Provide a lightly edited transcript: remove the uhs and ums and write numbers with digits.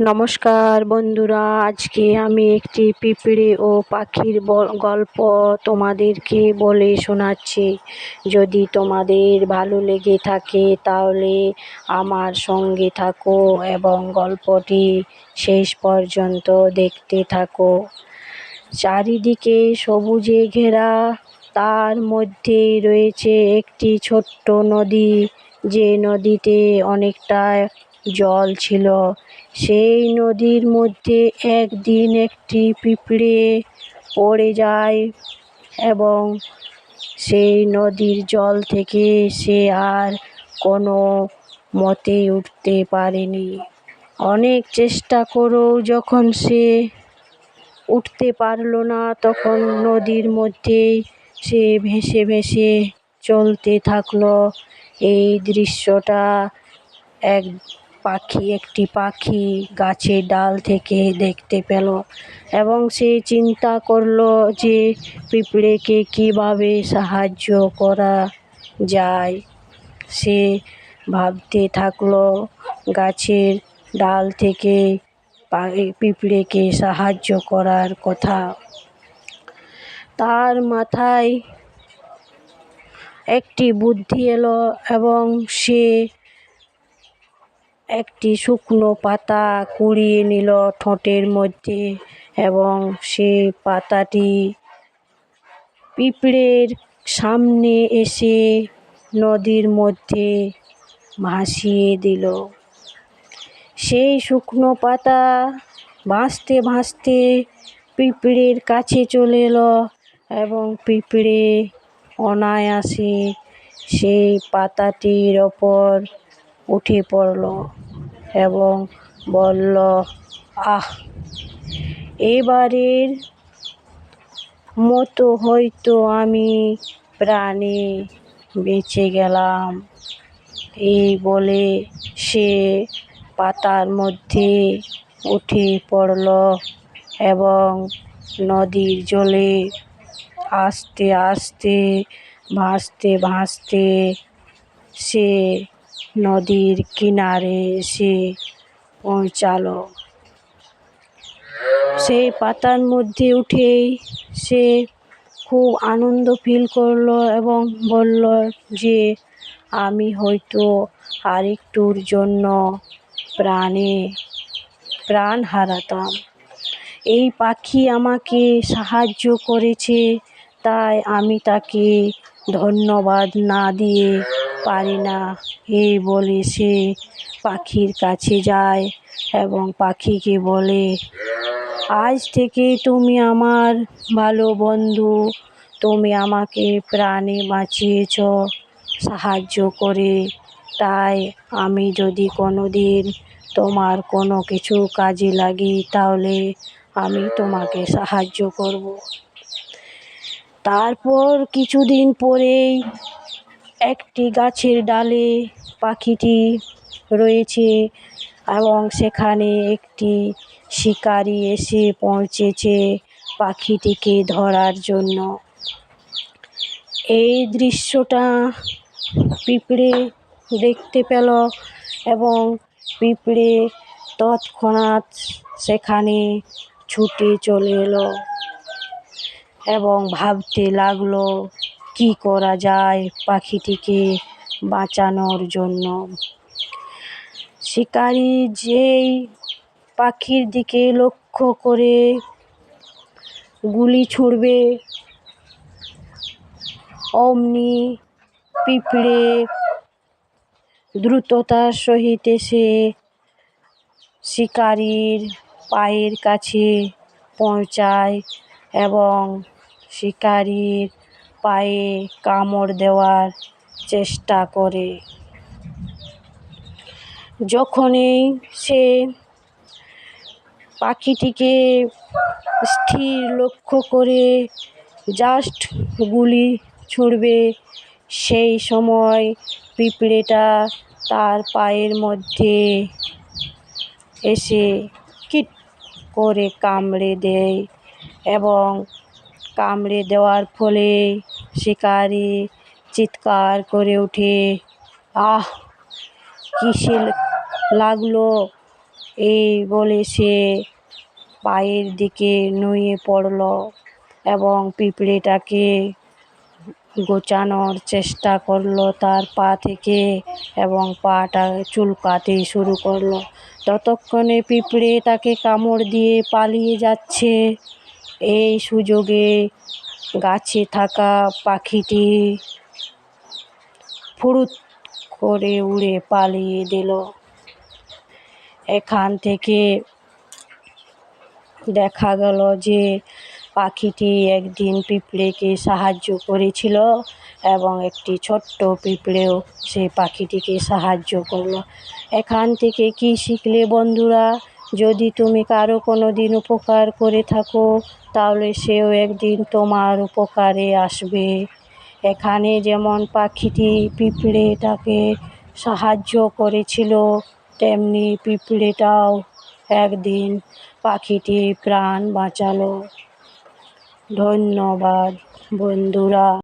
নমস্কার বন্ধুরা, আজকে আমি একটি পিঁপড়ে ও পাখির গল্প তোমাদেরকে বলে শোনাচ্ছি। যদি তোমাদের ভালো লেগে থাকে তাহলে আমার সঙ্গে থাকো এবং গল্পটি শেষ পর্যন্ত দেখতে থাকো। চারিদিকে সবুজে ঘেরা, তার মধ্যে রয়েছে একটি ছোট্ট নদী, যে নদীতে অনেকটা জল ছিল। সেই নদীর মধ্যে একদিন একটি পিঁপড়ে পড়ে যায় এবং সেই নদীর জল থেকে সে আর কোনো মতেই উঠতে পারেনি। অনেক চেষ্টা করেও যখন সে উঠতে পারল না, তখন নদীর মধ্যেই সে ভেসে ভেসে চলতে থাকলো। এই দৃশ্যটা একটি পাখি গাছের ডাল থেকে দেখতে পেল এবং সে চিন্তা করলো যে পিঁপড়েকে কিভাবে সাহায্য করা যায়। সে ভাবতে থাকলো গাছের ডাল থেকে পিঁপড়েকে সাহায্য করার কথা। তার মাথায় একটি বুদ্ধি এলো এবং সে একটি শুকনো পাতা কুড়িয়ে নিল ঠোঁটের মধ্যে এবং সে পাতাটি পিঁপড়ের সামনে এসে নদীর মধ্যে ভাসিয়ে দিল। সেই শুকনো পাতা ভাসতে ভাসতে পিঁপড়ের কাছে চলে এলো এবং পিঁপড়ে অনায়াসে সেই পাতাটির ওপর উঠে পড়ল এবং বলল, আহ, এবারের মতো হয়তো আমি প্রাণে বেঁচে গেলাম। এই বলে সে পাতার মধ্যে উঠে পড়ল এবং নদীর জলে আস্তে আস্তে ভাসতে ভাসতে সে নদীর কিনারে এসে পৌঁছালো। সেই পাতার মধ্যে উঠেই সে খুব আনন্দ ফিল করলো এবং বলল যে আমি হয়তো আরেকটুর জন্য প্রাণ হারাতাম। এই পাখি আমাকে সাহায্য করেছে, তাই আমি তাকে ধন্যবাদ না দিয়ে পারি না। এই বলে সে পাখির কাছে যায় এবং পাখিকে বলে, আজ থেকে তুমি আমার ভালো বন্ধু। তুমি আমাকে প্রাণে বাঁচিয়েছ সাহায্য করে, তাই আমি যদি কোনো দিন তোমার কোনো কিছু কাজে লাগি তাহলে আমি তোমাকে সাহায্য করব। তারপর কিছুদিন পরেই একটি গাছের ডালে পাখিটি রয়েছে এবং সেখানে একটি শিকারী এসে পৌঁছেছে পাখিটিকে ধরার জন্য। এই দৃশ্যটা পিঁপড়ে দেখতে পেল এবং পিঁপড়ে তৎক্ষণাৎ সেখানে ছুটে চলে এলো এবং ভাবতে লাগলো কি করা যায় পাখিটিকে বাঁচানোর জন্য। শিকারী যেই পাখির দিকে লক্ষ্য করে গুলি ছুড়বে, অমনি পিঁপড়ে দ্রুততার সহিত এসে শিকারীর পায়ের কাছে পৌঁছায় এবং শিকারীর পায়ে কামড় দেওয়ার চেষ্টা করে। যখনই সে পাখিটিকে স্থির লক্ষ্য করে জাস্ট গুলি ছুড়বে, সেই সময় পিঁপড়েটা তার পায়ের মধ্যে এসে কিট করে কামড়ে দেয় এবং কামড়ে দেওয়ার ফলে শিকারী চিৎকার করে ওঠে, আহ, কিসে লাগলো, এই বলে সে পায়ের দিকে নুয়ে পড়ল এবং পিঁপড়েটাকে গোছানোর চেষ্টা করলো তার পা থেকে এবং পাটা চুলকাতে শুরু করলো। ততক্ষণে পিঁপড়ে তাকে কামড় দিয়ে পালিয়ে যাচ্ছে। এই সুযোগে গাছে থাকা পাখিটি ফুরুত করে উড়ে পালিয়ে দিল। এখান থেকে দেখা গেল যে পাখিটি একদিন পিঁপড়েকে সাহায্য করেছিল এবং একটি ছোট্ট পিঁপড়েও সেই পাখিটিকে সাহায্য করলো। এখান থেকে কি শিখলে বন্ধুরা? যদি তুমি কারো কোনো দিন উপকার করে থাকো তাহলে সেও একদিন তোমার উপকারে আসবে। এখানে যেমন পাখিটি পিঁপড়েটাকে সাহায্য করেছিল, তেমনি পিঁপড়েটাও একদিন পাখিটির প্রাণ বাঁচালো। ধন্যবাদ বন্ধুরা।